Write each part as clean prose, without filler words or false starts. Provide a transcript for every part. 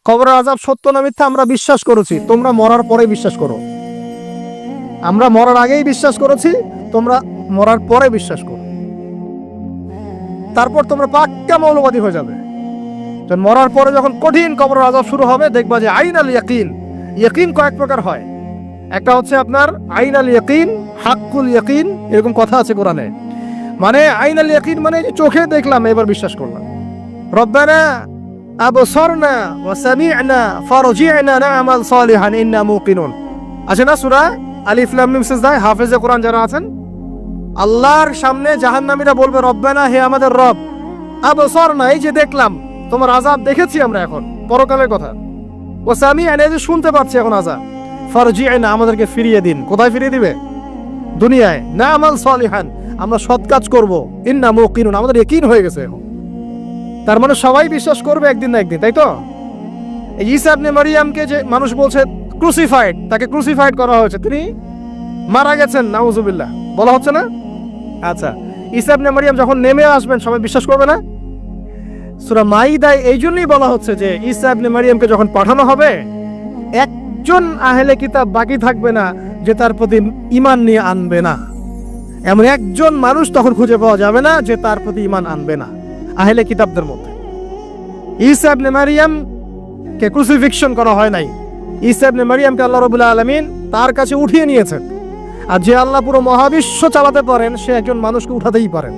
কবরের আযাব সত্য না মিথ্যা আমরা বিশ্বাস করেছি, তোমরা মরার পরে বিশ্বাস করো। আমরা মরার আগেই বিশ্বাস করেছি, তোমরা মরার পরে বিশ্বাস করো। তারপর তোমরা পাক্কা মৌলবাদী হয়ে যাবে। মরার পরে যখন কঠিন কবরের আযাব শুরু হবে, দেখবা যে আইনাল ইয়াকিন। ইয়াকিন কয়েক প্রকার হয়। একটা হচ্ছে আপনার আইনাল ইয়াকিন, হাক্কুল ইয়াকিন, এরকম কথা আছে কোরআনে। মানে আইনাল ইয়াকিন মানে চোখে দেখলাম এবার বিশ্বাস করলাম। রব্বানা আবসারনা ওয়া সামি'না ফারজি'না না'মাল সালিহান ইন্না মুকিনুন। আছে না সূরা আলিফ লাম মিম সিজদা, হাফেজে কোরআন যারা আছেন, আল্লাহর সামনে জাহান্নামীরা বলবে রব্বানা, হে আমাদের রব, আবসারনা, এই যে দেখলাম তোমার আযাব দেখেছি আমরা, এখন পরকালের কথা, ওয়া সামি'না, এই যে শুনতে পাচ্ছি এখন আযাব, ফারজি'না, আমাদেরকে ফিরিয়ে দিন। কোথায় ফিরিয়ে দিবে? দুনিয়ায়। না'মাল সালিহান, আমরা সৎ কাজ করব, ইন্না মুকিনুন, আমাদের ইয়াকিন হয়ে গেছে এখন। তার মানে সবাই বিশ্বাস করবে একদিন না একদিন, তাই তো? এই ঈসা ইবনে মারইয়ামকে যে মানুষ বলছে ক্রুসিফাইড, তাকে ক্রুসিফাইড করা হয়েছে, তিনি মারা গেছেন, নাউজুবিল্লাহ, বলা হচ্ছে না? আচ্ছা, ঈসা ইবনে মারইয়াম যখন নেমে আসবেন সবাই বিশ্বাস করবে না? সূরা মাইদায় এই জন্যই বলা হচ্ছে যে ঈসা ইবনে মারইয়ামকে যখন পাঠানো হবে, একজন আহলে কিতাব বাকি থাকবে না যে তার প্রতি ঈমান নিয়ে আনবে না। এমন একজন মানুষ তখন খুঁজে পাওয়া যাবে না যে তার প্রতি ঈমান আনবে না আহলে কিতাবদের মধ্যে। ঈসা ইবনে মারইয়াম কে ক্রুসিফিকশন করা হয় নাই। ঈসা ইবনে মারইয়ামকে আল্লাহ রাব্বুল আলামিন তার কাছে উঠিয়ে নিয়েছেন। আর যে আল্লাহ পুরো মহাবিশ্ব চালাতে পারেন, সে একজন মানুষকে উঠাতেই পারেন।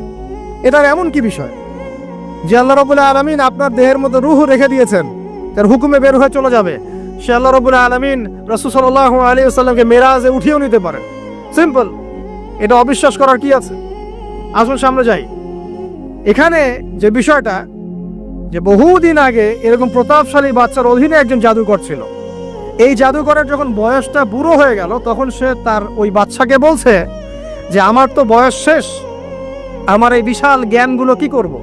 এটার এমন কি বিষয় যে আল্লাহ রাব্বুল আলামিন আপনার দেহের মধ্যে রূহ রেখে দিয়েছেন, তার হুকুমে বের হয়ে চলে যাবে। সে আল্লাহ রাব্বুল আলামিন রাসূল সাল্লাল্লাহু আলাইহি ওয়াসাল্লামকে মেরাজে উঠিয়েও নিতে পারেন। সিম্পল, এটা অবিশ্বাস করার কি আছে? আসুন সামনে যাই। এখানে যে বিষয়টা, যে বহুদিন আগে এরকম প্রতাপশালী বাচ্চার অধীনে একজন জাদুকর ছিল। এই জাদুকরের যখন বয়সটা বুড়ো হয়ে গেল, তখন সে তার ওই বাচ্চাকে বলছে যে আমার তো বয়স শেষ, আমার এই বিশাল জ্ঞানগুলো কি করব?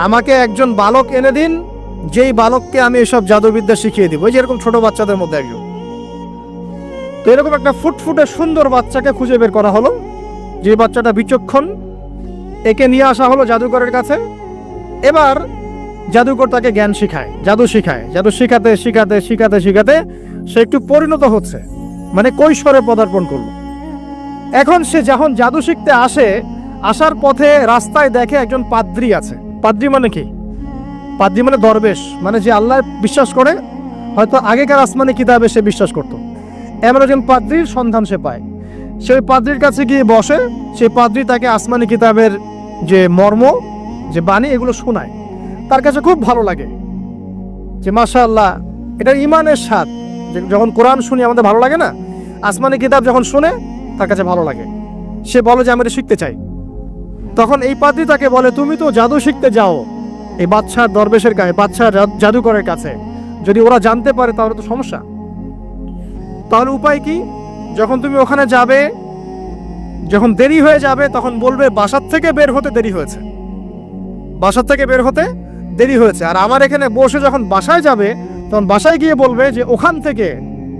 আমাকে একজন বালক এনে দিন, যেই বালককে আমি এসব জাদুবিদ্যা শিখিয়ে দিব। এই যে এরকম ছোট বাচ্চাদের মধ্যে একজন। তো এরকম একটা ফুটফুটে সুন্দর বাচ্চাকে খুঁজে বের করা হলো, যে বাচ্চাটা বিচক্ষণ। একে নিয়ে আসা হলো জাদুকরের কাছে। এবার জাদুকর তাকে জ্ঞান শিখায়, জাদু শিখায়। জাদু শিখাতে শিখাতে শিখাতে শিখাতে সে একটু পরিণত হচ্ছে, মানে কৈশোরে পদার্পণ করলো। এখন সে যখন জাদু শিখতে আসে, আসার পথে রাস্তায় দেখে একজন পাদ্রী আছে। পাদ্রী মানে কি? পাদ্রী মানে দরবেশ, মানে যে আল্লাহ বিশ্বাস করে, হয়তো আগেকার আসমানি কিতাবে সে বিশ্বাস করত। এমন একজন পাদ্রীর সন্ধান সে পায়। সে ওই পাদ্রীর কাছে গিয়ে বসে। সেই পাদ্রী তাকে আসমানি কিতাবের যে মর্ম, যে বাণী, এগুলো শোনায়। তার কাছে খুব ভালো লাগে যে মাশাআল্লাহ, এটা ঈমানের স্বাদ। যখন কোরআন শুনি আমাদের ভালো লাগে না? আসমানি কিতাব যখন শুনে তার কাছে ভালো লাগে। সে বলে যে আমি এটা শিখতে চাই। তখন এই পাদ্রী তাকে বলে, তুমি তো জাদু শিখতে যাও এই বাদশার দরবেশের কাছে, বাদশার জাদুকরের কাছে, যদি ওরা জানতে পারে তাহলে তো সমস্যা। তাহলে উপায় কি? যখন তুমি ওখানে যাবে, যখন দেরি হয়ে যাবে, তখন বলবে বাসার থেকে বের হতে দেরি হয়েছে, বাসার থেকে বের হতে দেরি হয়েছে। আর আমার এখানে বসে যখন বাসায় যাবে, তখন বাসায় গিয়ে বলবে যে ওখান থেকে,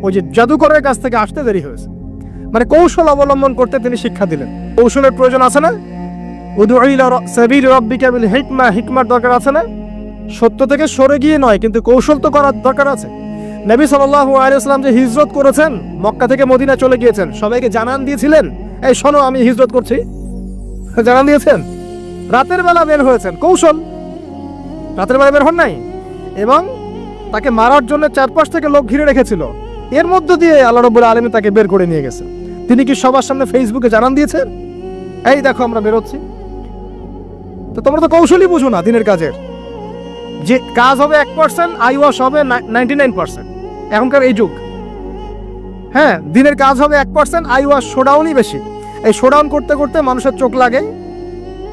ওই যে জাদুকরের কাছ থেকে আসতে দেরি হয়েছে। মানে কৌশল অবলম্বন করতে তিনি শিক্ষা দিলেন। কৌশলের প্রয়োজন আছে না? উদউ ইলা সাবিলি রাব্বিকা বিল হিকমা, হিকমার দরকার আছে না? সত্য থেকে সরে গিয়ে নয়, কিন্তু কৌশল তো করার দরকার আছে। নবী সাল্লাল্লাহু আলাইহি ওয়াসাল্লাম যে হিজরত করেছেন, মক্কা থেকে মদিনা চলে গিয়েছেন, সবাইকে জানান দিয়েছিলেন, এই শোনো আমি হিজরত করছি, জানান দিয়েছেন। রাতের বেলা বের হয়েছেন, কৌশল। রাতের বেলা বের হন নাই, এবং তাকে মারার জন্য চারপাশ থেকে লোক ঘিরে রেখেছিল। এর মধ্য দিয়ে আল্লাহ রাব্বুল আলামিন তাকে বের করে নিয়ে গেছে। তিনি কি সবার সামনে ফেসবুকে জানান দিয়েছেন, এই দেখো আমরা বেরোচ্ছি? তো তোমরা তো কৌশলই বুঝো না দিনের কাজের। যে কাজ হবে 1%, আইওয়াশ হবে 99%। এখনকার এই যুগ, হ্যাঁ, দিনের কাজ হবে 1%, আইওয়াশ শোডাউনই বেশি। এই শোডাউন করতে করতে মানুষের চোখ লাগে,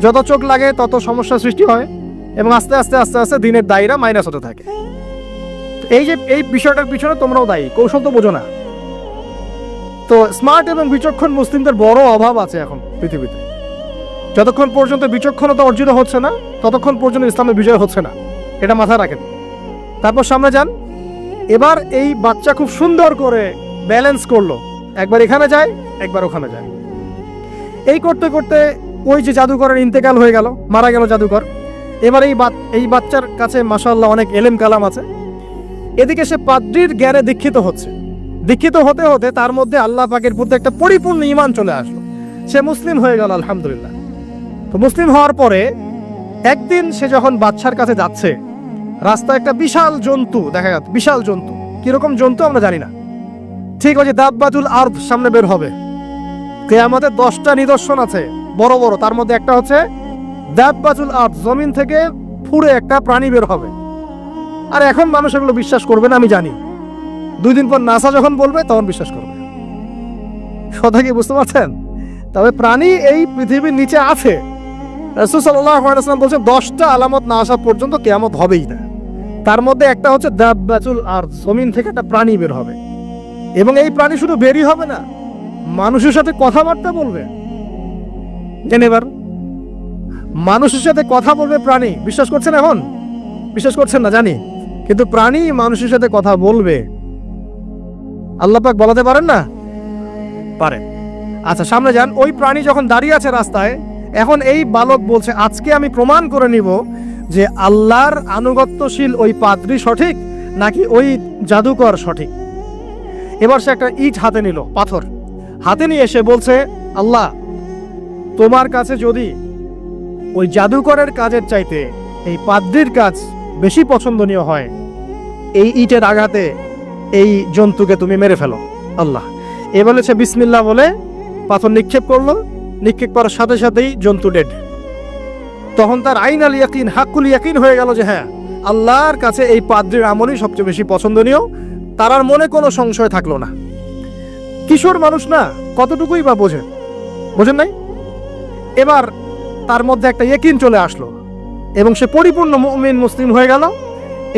যত চোখ লাগে তত সমস্যা সৃষ্টি হয়, এবং আস্তে আস্তে আস্তে আস্তে দিনের দায়রা মাইনাস হতে থাকে। এই যে এই বিষয়টার পিছনে তোমরাও দায়ী, কৌশল তো বোঝো না। তো স্মার্ট এবং বিচক্ষণ মুসলিমদের বড় অভাব আছে এখন পৃথিবীতে। যতক্ষণ পর্যন্ত বিচক্ষণতা অর্জিত হচ্ছে না, ততক্ষণ পর্যন্ত ইসলামের বিজয় হচ্ছে না, এটা মাথায় রাখেন। তারপর সামনে যান। এবার এই বাচ্চা খুব সুন্দর করে ব্যালেন্স করলো, একবার এখানে যায়, একবার ওখানে যায়। এই করতে করতে ওই যে জাদুকরের ইন্তেকাল হয়ে গেল, মারা গেল জাদুকর। এবার এই বাচ্চার কাছে মাশাআল্লাহ অনেক এলেম কালাম আছে। এদিকে সে পাদ্রীর জ্ঞানে দীক্ষিত হচ্ছে। দীক্ষিত হতে হতে তার মধ্যে আল্লাহ পাকের প্রতি একটা পরিপূর্ণ ঈমান চলে আসলো, সে মুসলিম হয়ে গেল আলহামদুলিল্লাহ। তো মুসলিম হওয়ার পরে একদিন সে যখন বাদশার কাছে যাচ্ছে, রাস্তায় একটা বিশাল জন্তু দেখা যাচ্ছে, বিশাল জন্তু, কিরকম জন্তু আমরা জানি না, ঠিক ওই যে দাব্বাতুল আরদ সামনে বের হবে, কিয়ামতের 10টা নিদর্শন আছে বড় বড়, তার মধ্যে একটা হচ্ছে দাব্বাতুল আরদ, জমিন থেকে ফুঁড়ে একটা প্রাণী বের হবে। আর এখন মানুষ এগুলো বিশ্বাস করবে না আমি জানি, 2 দিন পর নাসা যখন বলবে তখন বিশ্বাস করবে। কথা কি বুঝতে পারছেন? তবে প্রাণী এই পৃথিবীর নিচে আছে। রাসূল সাল্লাল্লাহু আলাইহি ওয়াসাল্লাম বলেছেন 10টা আলামত না আসা পর্যন্ত কিয়ামত হবেই না। তার মধ্যে একটা হচ্ছে দাব্বাতুল আরদ, জমিন থেকে একটা প্রাণী বের হবে, এবং এই প্রাণী শুধু বেরই হবে না, মানুষের সাথে কথাবার্তা বলবে। এবার মানুষের সাথে কথা বলবে প্রাণী, বিশ্বাস করছেন? এখন বিশ্বাস করছেন না জানি, কিন্তু প্রাণী মানুষের সাথে কথা বলবে। আল্লাহ পাক বলাতে পারেন না? পারেন। আচ্ছা সামনে যান, ওই প্রাণী যখন দাঁড়িয়ে আছে রাস্তায়, এখন এই বালক বলছে আজকে আমি প্রমাণ করে নিব যে আল্লাহর আনুগত্যশীল ওই পাদ্রী সঠিক নাকি ওই জাদুকর সঠিক। এবার সে একটা ইট হাতে নিল, পাথর হাতে নিয়ে এসে বলছে, আল্লাহ তোমার কাছে যদি ওই জাদুকরের কাজের চাইতে এই পাদ্রীর কাজ বেশি পছন্দনীয় হয়, এই ইটের আঘাতে এই জন্তুকে তুমি মেরে ফেলো আল্লাহ। এ বলেছে বিসমিল্লাহ বলে পাথর নিক্ষেপ করলো, নিক্ষেপ করার সাথে সাথেই জন্তু ডেড। তখন তার আইনাল ইয়াকিন, হাক্কুল ইয়াকিন হয়ে গেল যে হ্যাঁ আল্লাহর কাছে এই পাদ্রীর আমলই সবচেয়ে বেশি পছন্দনীয়। তার আর মনে কোনো সংশয় থাকলো না। কিশোর মানুষ না, কতটুকুই বা বোঝেন নাই? এবার তার মধ্যে একটা ইয়াকিন চলে আসলো এবং সে পরিপূর্ণ মুমিন মুসলিম হয়ে গেল।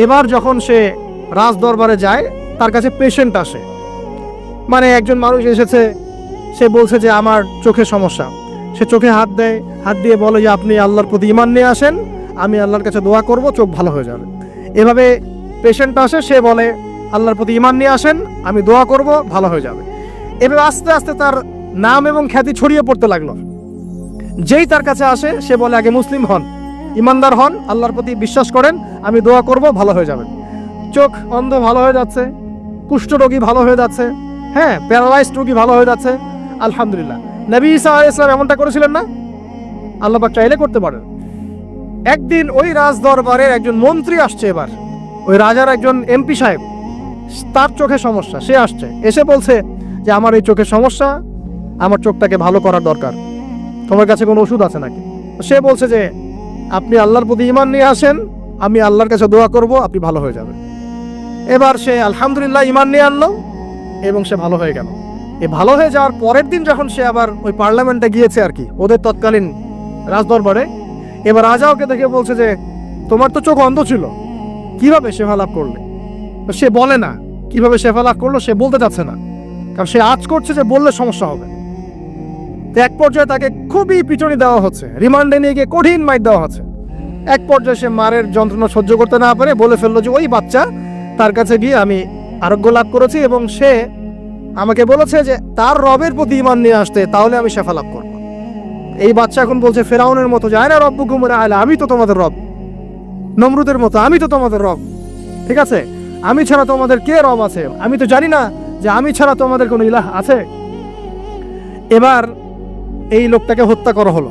এবার যখন সে রাজ দরবারে যায়, তার কাছে পেশেন্ট আসে, মানে একজন মানুষ এসেছে, সে বলছে যে আমার চোখে সমস্যা। সে চোখে হাত দেয়, হাত দিয়ে বলে যে আপনি আল্লাহর প্রতি ঈমান নিয়ে আসেন, আমি আল্লাহর কাছে দোয়া করব, চোখ ভালো হয়ে যাবে। এভাবে পেশেন্ট আসে, সে বলে আল্লাহর প্রতি ঈমান নিয়ে আসেন, আমি দোয়া করব, ভালো হয়ে যাবে। এভাবে আস্তে আস্তে তার নাম এবং খ্যাতি ছড়িয়ে পড়তে লাগলো। যেই তার কাছে আসে সে বলে আগে মুসলিম হন, ইমানদার হন, আল্লাহর প্রতি বিশ্বাস করেন, আমি দোয়া করব, ভালো হয়ে যাবে। চোখ অন্ধ ভালো হয়ে যাচ্ছে, কুষ্ঠ রোগী ভালো হয়ে যাচ্ছে, হ্যাঁ প্যারালাইজড রোগী ভালো হয়ে যাচ্ছে, আলহামদুলিল্লাহ। নবী ঈসা আলাইহিস সালাম এমনটা করেছিলেন না? আল্লাহ পাক চাইলে করতে পারেন। একদিন ওই রাজ দরবারের একজন মন্ত্রী আসছে, এবার ওই রাজার একজন এমপি সাহেব, তার চোখে সমস্যা, সে আসছে, এসে বলছে যে আমার এই চোখের সমস্যা, আমার চোখটাকে ভালো করার দরকার, তোমার কাছে কোনো ওষুধ আছে নাকি? সে বলছে যে আপনি আল্লাহর প্রতি ঈমান নিয়ে আসেন, আমি আল্লাহর কাছে দোয়া করব, আপনি ভালো হয়ে যাবেন। এবার সে আলহামদুলিল্লাহ ঈমান নিয়ে আনলো এবং সে ভালো হয়ে গেল। এই ভালো হয়ে যাওয়ার পরের দিন যখন সে আবার ওই পার্লামেন্টে গিয়েছে আর কি, ওদের তৎকালীন রাজদরবারে, এবার রাজা ওকে দেখে বলছে যে তোমার তো চোখ অন্ধ ছিল, কিভাবে শেফা লাভ করলে? সে বলে না কিভাবে শেফা লাভ করলো, সে বলতে চাচ্ছে না, কারণ সে আজ করছে যে বললে সমস্যা হবে। তো এক পর্যায়ে তাকে খুবই পিটুনি দেওয়া হচ্ছে, রিমান্ডে নিয়ে গিয়ে কঠিন মাইর দেওয়া হচ্ছে। এক পর্যায়ে সে মারের যন্ত্রণা সহ্য করতে না পারে বলে ফেললো যে ওই বাচ্চা, তার কাছে গিয়ে আমি আরোগ্য লাভ করেছি এবং সে আমাকে বলেছে যে তার রবের প্রতি ঈমান নিয়ে আসতে, তাহলে আমি শেফা লাভ করব। এই বাচ্চা এখন বলছে ফেরাউনের মতো, যায় না রব্বুকুম আ'লা, আমি তো তোমাদের রব, নমরুদের মতো আমি তো তোমাদের রব, ঠিক আছে, আমি ছাড়া তোমাদের কে রব আছে? আমি তো জানি না যে আমি ছাড়া তোমাদের কোনো ইলাহ আছে। এবার এই লোকটাকে হত্যা করা হলো,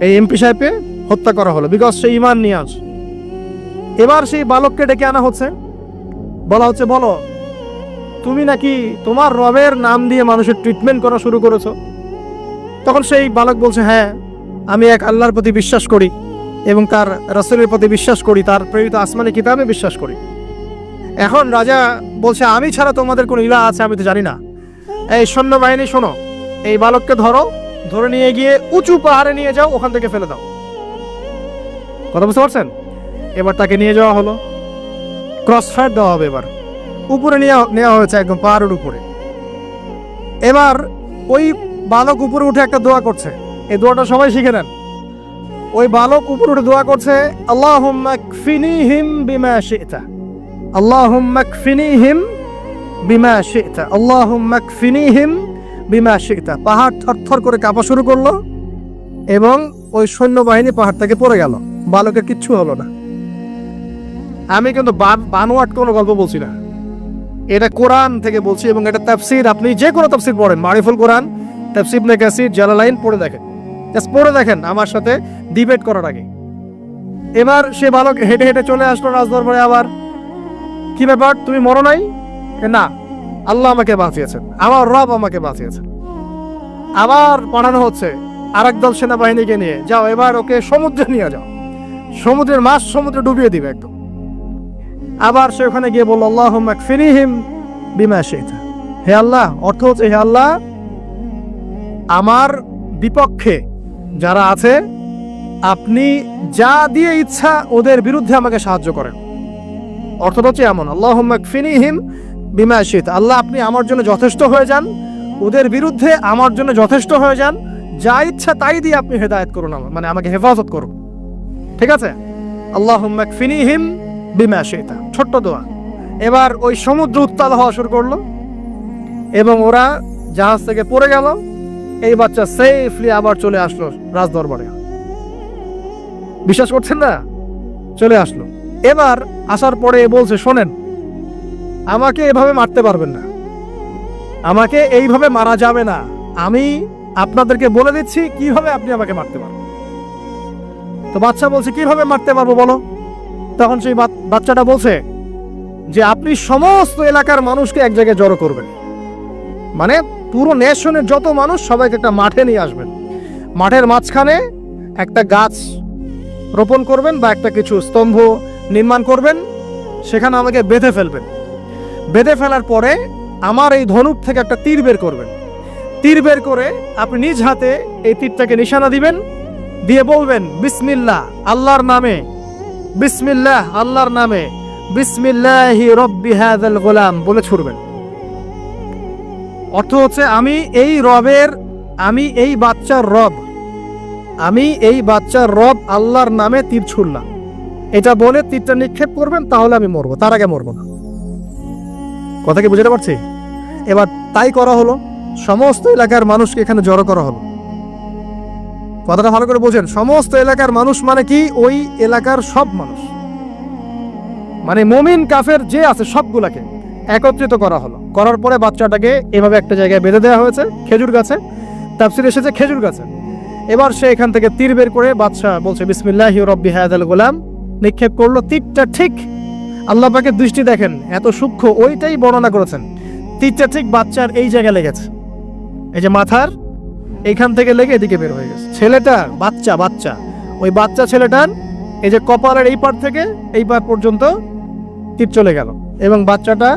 এই এমপি সাহেবকে হত্যা করা হলো, বিকজ সে ঈমান নিয়ে আস। এবার সেই বালককে ডেকে আনা হচ্ছে, বলা হচ্ছে বলো তুমি নাকি তোমার রবের নাম দিয়ে মানুষের ট্রিটমেন্ট করা শুরু করেছো? তখন সেই বালক বলছে হ্যাঁ, আমি এক আল্লাহর প্রতি বিশ্বাস করি এবং তার রাসূলের প্রতি বিশ্বাস করি, তার প্রেরিত আসমানি কিতাবে বিশ্বাস করি। এখন রাজা বলছে আমি ছাড়া তোমাদের কোনো ইলাহ আছে আমি তো জানি না। এই সৈন্যবাহিনী শোনো, এই বালককে ধরো, ধরে নিয়ে গিয়ে উঁচু পাহাড়ে নিয়ে যাও, ওখান থেকে ফেলে দাও। কথা বুঝতে পারছেন? এবার তাকে নিয়ে যাওয়া হলো, ক্রস ফায়ার দেওয়া হবে, এবার উপরে নেওয়া হয়েছে, একদম পাহাড়ের উপরে। এবার ওই বালক উপরে উঠে একটা দোয়া করছে, এই দোয়াটা সবাই শিখে নেন। ওই বালক উপরে উঠে দোয়া করছে আল্লাহুম্মা কফিনিহিম বিমা শি'তা, আল্লাহুম্মা কফিনিহিম বিমা শি'তা, আল্লাহুম্মা কফিনিহিম বিমা শি'তা। পাহাড় থরথর করে কাঁপা শুরু করলো এবং ওই সৈন্যবাহিনী পাহাড় থেকে পড়ে গেল, বালকের কিচ্ছু হলো না। আমি কিন্তু বানোয়াট কোনো গল্প বলছি না, এটা কোরআন থেকে বলছি, এবং এটা তাফসীর। আপনি যে কোনো তাফসীর পড়েন, মারিফুল কোরআন, তাফসীর ইবনে কাসির, জালালাইন পড়ে দেখেন, জাস্ট পড়ে দেখেন আমার সাথে ডিবেট করার আগে। এবার সে বালক হেঁটে হেঁটে চলে আসলো রাজদরবারে। আবার কি ব্যাপার, তুমি মরো নাই? না, আল্লাহ আমাকে বাঁচিয়েছেন, আমার রব আমাকে বাঁচিয়েছেন। আবার পাঠানো হচ্ছে আরেক দল সেনাবাহিনীকে নিয়ে, যাও এবার ওকে সমুদ্রে নিয়ে যাও, সমুদ্রের মাছ সমুদ্রে ডুবিয়ে দিবে একদম। আবার সে ওখানে গিয়ে বলল, আল্লাহুম্মা কফিনিহিম বিমা শি'তা, হে আল্লাহ, অর্থ হচ্ছে হে আল্লাহ, আমার বিপক্ষে যারা আছে আপনি যা দিয়ে ইচ্ছা ওদের বিরুদ্ধে আমাকে সাহায্য করেন। অর্থ হচ্ছে এমন, আল্লাহুম্মা কফিনিহিম বিমা শি'তা, আল্লাহ আপনি আমার জন্য যথেষ্ট হয়ে যান, ওদের বিরুদ্ধে আমার জন্য যথেষ্ট হয়ে যান, যা ইচ্ছা তাই দিয়ে আপনি হেদায়েত করুন, মানে আমাকে হেফাজত করুন। ঠিক আছে, আল্লাহুম্মা কফিনিহিম বিমা শি'তা, ছোট্ট দোয়া। এবার ওই সমুদ্র উত্তাল হওয়া শুরু করলো এবং ওরা জাহাজ থেকে পড়ে গেল। এই বাচ্চা সেফলি আবার চলে আসলো রাজদরবারে। বিশ্বাস করছেন না? চলে আসলো। এবার আসার পরে বলছে, শোনেন, আমাকে এভাবে মারতে পারবেন না, আমাকে এইভাবে মারা যাবে না, আমি আপনাদেরকে বলে দিচ্ছি কিভাবে আপনি আমাকে মারতে পারবেন। তো বাচ্চা বলছে, কিভাবে মারতে পারবো বলো। তখন সেই বাচ্চাটা বলছে যে আপনি সমস্ত এলাকার মানুষকে এক জায়গায় জড়ো করবেন, মানে পুরো নেশনের যত মানুষ সবাইকে একটা মাঠে নিয়ে আসবেন, মাঠের মাঝখানে একটা গাছ রোপণ করবেন বা একটা কিছু স্তম্ভ নির্মাণ করবেন, সেখানে আমাকে বেঁধে ফেলবেন। বেঁধে ফেলার পরে আমার এই ধনুক থেকে একটা তীর বের করবেন, তীর বের করে আপনি নিজ হাতে এই তীরটাকে নিশানা দিবেন, দিয়ে বলবেন বিসমিল্লাহ, আল্লাহর নামে, বিসমিল্লাহ, আল্লাহর নামে, বিসমিল্লাহি রব্বি হাযাল গোলাম বলে ছুড়বেন। অর্থ হচ্ছে আমি এই রবের, আমি এই বাচ্চার রব, আমি এই বাচ্চার রব আল্লাহর নামে তীর ছুড়লাম, এটা বলে তীরটা নিক্ষেপ করবেন, তাহলে আমি মরবো, তার আগে মরবো না। কথা কি বুঝতে পারছি? এবার তাই করা হলো, সমস্ত এলাকার মানুষকে এখানে জড়ো করা হলো। কথাটা ভালো করে বোঝেন, সমস্ত এলাকার মানুষ মানে কি, ওই এলাকার সব মানুষ, মানে মুমিন কাফের যে আছে সবগুলাকে একত্রিত করা হলো। করার পরে বাচ্চাটাকে এভাবে একটা জায়গায় বেঁধে দেওয়া হয়েছে, খেজুর গাছে, তাফসীরে এসেছে খেজুর গাছে। এবার সে এখান থেকে তীর বের করে বাদশা বলছে বিসমিল্লাহি রব্বি হাযাল গোলাম, নিক্ষেপ করলো। তীরটা ঠিক, আল্লাহ পাকের দৃষ্টি দেখেন এত সূক্ষ্ম, ওইটাই বর্ণনা করেছেন। তীরটা ঠিক বাচ্চার এই জায়গায় লেগেছে, এই যে মাথার এইখান থেকে লেগে এদিকে বের হয়ে গেছে। ছেলেটা বাচ্চা ওই বাচ্চা ছেলেটার এই যে কপালের এই পার থেকে এই পার পর্যন্ত তীর চলে গেল এবং বাচ্চাটা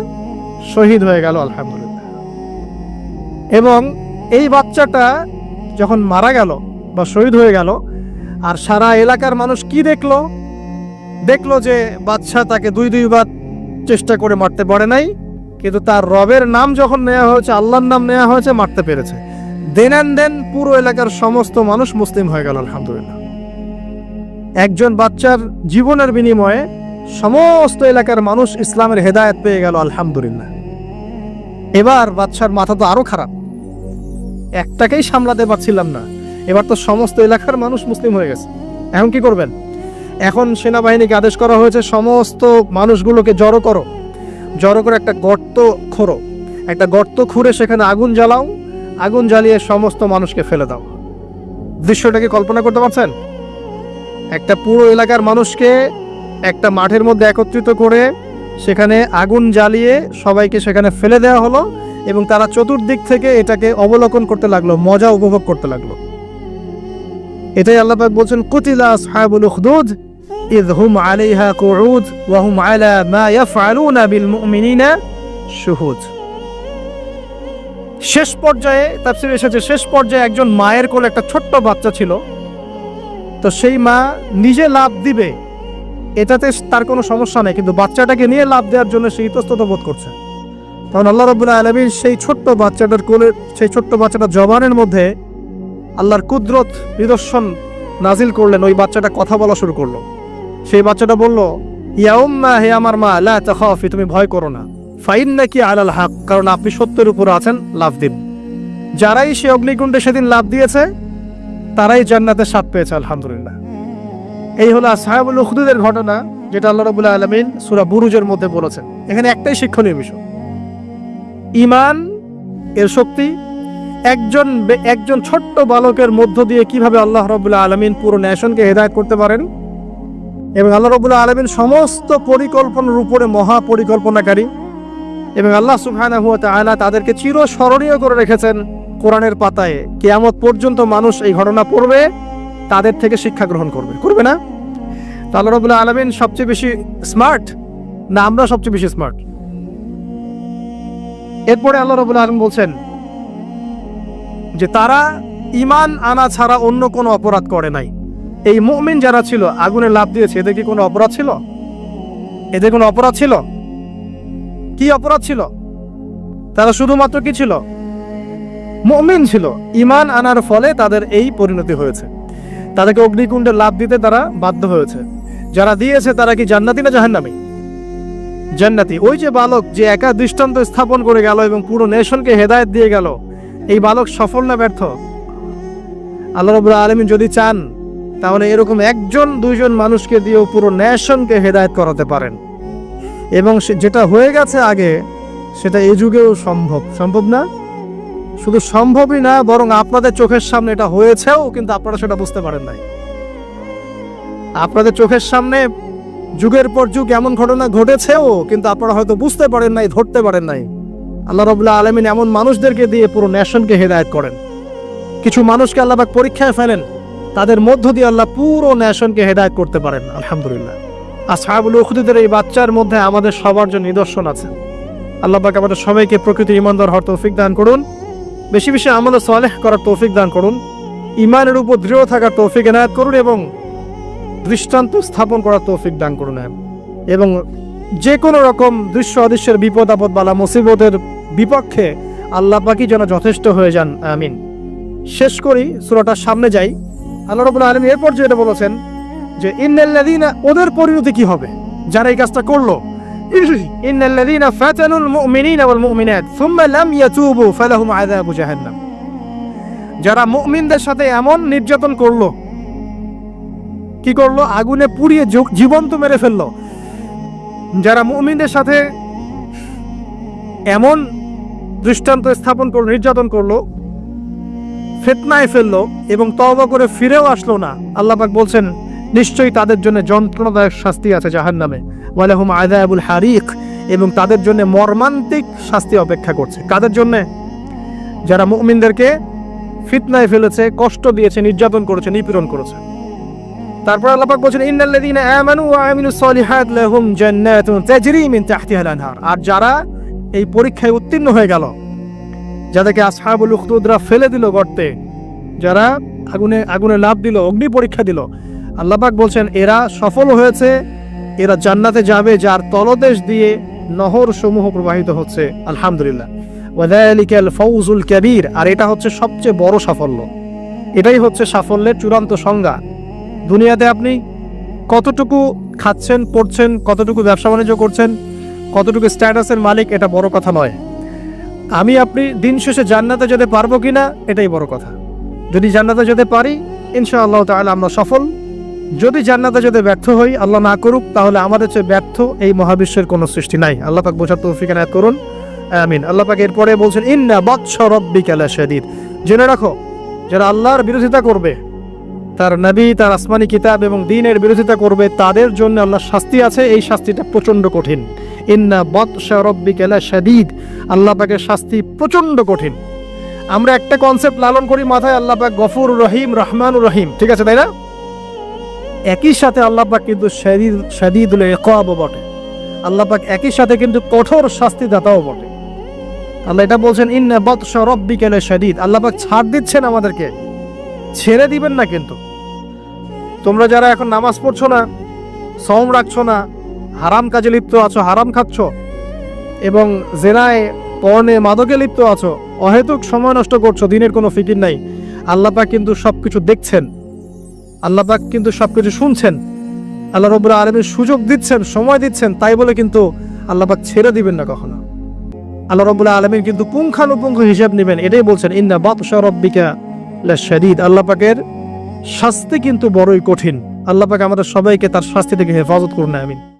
শহীদ হয়ে গেল, আলহামদুলিল্লাহ। এবং এই বাচ্চাটা যখন মারা গেল বা শহীদ হয়ে গেল, আর সারা এলাকার মানুষ কি দেখলো যে বাচ্চা তাকে দুইবার চেষ্টা করে মারতে পারে নাই, কিন্তু তার রবের নাম যখন নেওয়া হয়েছে, আল্লাহর নাম নেওয়া হয়েছে, মারতে পেরেছে। দেন পুরো এলাকার সমস্ত মানুষ মুসলিম হয়ে গেল, আলহামদুলিল্লাহ। একজন বাচ্চার জীবনের বিনিময়ে সমস্ত এলাকার মানুষ ইসলামের হেদায়েত পেয়ে গেল, আলহামদুলিল্লাহ। এবার বাচ্চার মাথা তো আরো খারাপ, একটাকেই সামলাতে পারছিলাম না, এবার তো সমস্ত এলাকার মানুষ মুসলিম হয়ে গেছে। এখন কি করবেন? এখন সেনাবাহিনীকে আদেশ করা হয়েছে সমস্ত মানুষগুলোকে জড়ো করে একটা গর্ত খোঁড়ো, একটা গর্ত খুঁড়ে সেখানে আগুন জ্বালাও, আগুন জ্বালিয়ে সমস্ত মানুষকে ফেলে দাও। দৃশ্যটাকে কল্পনা করতে পারছেন? একটা পুরো এলাকার মানুষকে একটা মাঠের মধ্যে একত্রিত করে সেখানে আগুন জ্বালিয়ে সবাইকে সেখানে ফেলে দেওয়া হলো এবং তারা চতুর্দিক থেকে এটাকে অবলোকন করতে লাগলো, মজা উপভোগ করতে লাগলো। এটাই আল্লাহ পাক বলছেন, কুতিলা আসহাবুল উখদুদ ইয হুম আলাইহা কুউদ ওয়া হুম আলা মা ইয়াফআলুনা বিল মুমিনিনা শুহুদ। শেষ পর্যায়ে তাফসীরে এসেছে, শেষ পর্যায়ে একজন মায়ের কোলে একটা ছোট্ট বাচ্চা ছিল, তো সেই মা নিজে লাফ দিবে এটাতে তার কোনো সমস্যা নেই, কিন্তু বাচ্চাটাকে নিয়ে লাফ দেওয়ার জন্য সে ইতস্তত বোধ করছে। তখন আল্লাহ রাব্বুল আলামিন সেই ছোট্ট বাচ্চাটার কোলে, সেই ছোট্ট বাচ্চাটার জবানের মধ্যে আল্লাহর কুদরত নিদর্শন নাজিল করলেন। ওই বাচ্চাটা কথা বলা শুরু করলো। সেই বাচ্চাটা বলল, ইয়া উম্মা, হে আমার মা, লা তাখাফি, তুমি ভয় করো না, ফাইন্নাকি আলাল হক, কারণ আপনি সত্যের উপর আছেন, লাফ দিন। যারাই সে অগ্নিকুণ্ডে সেদিন লাফ দিয়েছে তারাই জান্নাতের স্বাদ পেয়েছে, আলহামদুলিল্লাহ। এই হলো আসহাবুল উখদুদের ঘটনা। যেটা আল্লাহ রাব্বুল আলামিন সূরা বুরুজের মধ্যে বলেছেন। এখানে একটাই শিক্ষণীয় বিষয়, ঈমান এর শক্তি একজন ছোট্ট বালকের মধ্য দিয়ে কিভাবে আল্লাহ রাব্বুল আলামিন পুরো নেশনকে হেদায়েত করতে পারেন, এবং আল্লাহ রাব্বুল আলামিন সমস্ত পরিকল্পনার উপরে মহা পরিকল্পনাকারী, এবং আল্লাহ সুবহানাহু ওয়া তাআলা তাদেরকে চিরস্মরণীয় করে রেখেছেন কোরআনের পাতায়। কিয়ামত পর্যন্ত মানুষ এই ঘটনা পড়বে, তাদের থেকে শিক্ষা গ্রহণ করবে না? তো আল্লাহ রাব্বুল আলামিন সবচেয়ে বেশি স্মার্ট না আমরা সবচেয়ে বেশি স্মার্ট? এরপরে আল্লাহ রাব্বুল আলামিন বলছেন যে তারা ঈমান আনা ছাড়া অন্য কোনো অপরাধ করে নাই। এই মুমিন যারা ছিল আগুনে লাফ দিয়েছে, এদের কি কোনো অপরাধ ছিল? এদের কোনো অপরাধ ছিল? কি অপরাধ ছিল? তারা শুধুমাত্র কি ছিল? মুমিন ছিল। ঈমান আনার ফলে তাদের এই পরিণতি হয়েছে, তাদেরকে অগ্নিকুণ্ডে লাফ দিতে তারা বাধ্য হয়েছে। যারা দিয়েছে তারা কি জান্নাতি না জাহান্নামী? জান্নাতি। ওই যে বালক যে একা দৃষ্টান্ত স্থাপন করে গেল এবং পুরো নেশনকে হেদায়েত দিয়ে গেল, এই বালক সফল না ব্যর্থ? আল্লাহ রাব্বুল আলামিন যদি চান তাহলে এরকম একজন দুইজন মানুষকে দিয়েও পুরো নেশনকে হেদায়েত করাতে পারেন, এবং যেটা হয়ে গেছে আগে সেটা এই যুগেও সম্ভব না? শুধু সম্ভবই না, বরং আপনাদের চোখের সামনে এটা হয়েছেও, কিন্তু আপনারা সেটা বুঝতে পারেন নাই। আপনাদের চোখের সামনে যুগের পর যুগ এমন ঘটনা ঘটেছেও, কিন্তু আপনারা হয়তো বুঝতে পারেন নাই, ধরতে পারেন নাই। আল্লাহ রাব্বুল আলামিন এমন মানুষদেরকে দিয়ে পুরো নেশনকে হেদায়েত করেন। কিছু মানুষকে আল্লাহ পাক পরীক্ষায় ফেলেন, তাদের মধ্য দিয়ে আল্লাহ পুরো নেশনকে হেদায়েত করতে পারেন। আলহামদুলিল্লাহ। আসহাবুল উখদুদের এই বাচ্চার মধ্যে আমাদের সবার জন্য নিদর্শন আছে। আল্লাহ পাক আমাদের সবাইকে প্রকৃত ঈমানদার হওয়ার তৌফিক দান করুন, বেশি বেশি আমল সালেহ করার তৌফিক দান করুন, ঈমানের উপর দৃঢ় থাকার তৌফিক এনায়েত করুন, এবং দৃষ্টান্ত স্থাপন করার তৌফিক দান করুন, এবং যে কোনো রকম দৃশ্য অদৃশ্যের বিপদ আপদ বালা মুসিবতের বিপক্ষে আল্লাহ পাকই যেন যথেষ্ট হয়ে যান। আমিন। শেষ করি, সূরাটার সামনে যাই। আল্লাহ রাব্বুল আলামিন এরপর যেটা বলেছেন যে ইন্নাল্লাযীনা, ওদের পরিণতি কি হবে যারা এই কাজটা করলো? ইন্নাল্লাযীনা ফাতানুল মুমিনিনা ওয়াল মুমিনাত সুম্মা লাম ইয়াতুবু ফালাহুম আযাবু জাহান্নাম। যারা মুমিনদের সাথে এমন নির্যাতন করলো, কি করলো? আগুনে পুড়িয়ে জীবন্ত মেরে ফেললো। যারা মুমিনদের সাথে এমন দৃষ্টান্ত স্থাপন করলো, নির্যাতন করলো, ফিতনায় ফেললো এবং তওবা করে ফিরেও আসলো না, আল্লাহ পাক বলছেন নিশ্চয়ই তাদের জন্য যন্ত্রণাদায়ক শাস্তি আছে জাহান্নামে। ওয়ালাহুম আযাবুল হারিক, এবং তাদের জন্য মর্মান্তিক শাস্তি অপেক্ষা করছে। কাদের জন্য? যারা মুমিনদেরকে ফিতনায় ফেলেছে, কষ্ট দিয়েছে, নির্যাতন করেছে, নিপীড়ন করেছে। তারপর আল্লাহ পাক বলেন ইন্নাল্লাযীনা আমানু ওয়া আমিলুস সালিহাত লাহুম জান্নাতুন তাজরি মিন তাহতিহাল আনহার। আর যারা এই পরীক্ষায় উত্তীর্ণ হয়ে গেল, যাদেরকে আসহাবুল উখদুদরা ফেলে দিল গর্তে, যারা আগুনে লাফ দিল, অগ্নি পরীক্ষা দিল, আল্লাহ পাক বলছেন এরা সফল হয়েছে, এরা জান্নাতে যাবে যার তলদেশ দিয়ে নহর সমূহ প্রবাহিত হচ্ছে। আলহামদুলিল্লাহ। ওয়াযালিকাল ফাউজুল কাবীর। আর এটা হচ্ছে সবচেয়ে বড় সাফল্য, এটাই হচ্ছে সাফল্যের চূড়ান্ত সংজ্ঞা। দুনিয়াতে আপনি কতটুকু খাচ্ছেন, পড়ছেন, কতটুকু ব্যবসা বাণিজ্য করছেন, কতটুকু স্ট্যাটাসের মালিক, এটা বড় কথা নয়। আপনি দিন শেষে জান্নাতে যেতে পারবো কিনা, এটাই বড় কথা। যদি জান্নাতে যেতে পারি ইনশাআল্লাহ তাআলা আমরা সফল। যদি জান্নাতে যেতে ব্যর্থ হই, আল্লাহ না করুক, তাহলে আমাদের চেয়ে ব্যর্থ এই মহাবিশ্বের কোনো সৃষ্টি নাই। আল্লাহ পাক বোঝার তৌফিক এনায়েত করুন। আমিন। আল্লাহ পাক এরপরে বলছেন ইন্না বাতশা রাব্বিকা লাশাদীদ। জেনে রাখো, যারা আল্লাহর বিরোধিতা করবে, তার নবী, তার আসমানি কিতাব এবং দ্বীনের বিরোধিতা করবে, তাদের জন্য আল্লাহর শাস্তি আছে। এই শাস্তিটা প্রচন্ড কঠিন। ইন্না বাতশা রাব্বিকা লাশাদীদ। আল্লাহ পাকের শাস্তি প্রচন্ড কঠিন। আমরা একটা কনসেপ্ট লালন করি মাথায়, আল্লাহ পাক গফুর রহিম, রহমানুর রহিম, ঠিক আছে, তাই না? একই সাথে আল্লাহ পাক কিন্তু শাদীদুল ইকাবও বটে। আল্লাহ পাক একই সাথে কিন্তু কঠোর শাস্তিদাতাও বটে। আল্লাহ এটা বলছেন ইন্না বাতশা রাব্বিকা লাশাদীদ। আল্লাহ পাক ছাড় দিচ্ছেন আমাদেরকে, ছেড়ে দিবেন না। কিন্তু তোমরা যারা এখন নামাজ পড়ছো না, সওম রাখছো না, হারাম কাজে লিপ্ত আছো, হারাম খাচ্ছ, এবং জেনায়, পর্নে, মাদকে লিপ্ত আছো, অহেতুক সময় নষ্ট করছো, দিনের কোনো ফিকির নাই, আল্লাহ পাক কিন্তু সবকিছু দেখছেন, আল্লাহ পাক কিন্তু সবকিছু শুনছেন। আল্লাহ রাব্বুল আলামিন সুযোগ দিচ্ছেন, সময় দিচ্ছেন, তাই বলে কিন্তু আল্লাহ পাক ছেড়ে দিবেন না কখনো। আল্লাহ রাব্বুল আলামিন কিন্তু পুঙ্খানুপুঙ্খ হিসাব নেবেন। এটাই বলছেন ইন্না বাতশা রাব্বিকা লাশাদীদ। আল্লাহ পাকের শাস্তি কিন্তু বড়ই কঠিন। আল্লাহ পাক আমাদের সবাইকে তার শাস্তি থেকে হেফাজত করুন, আমিন।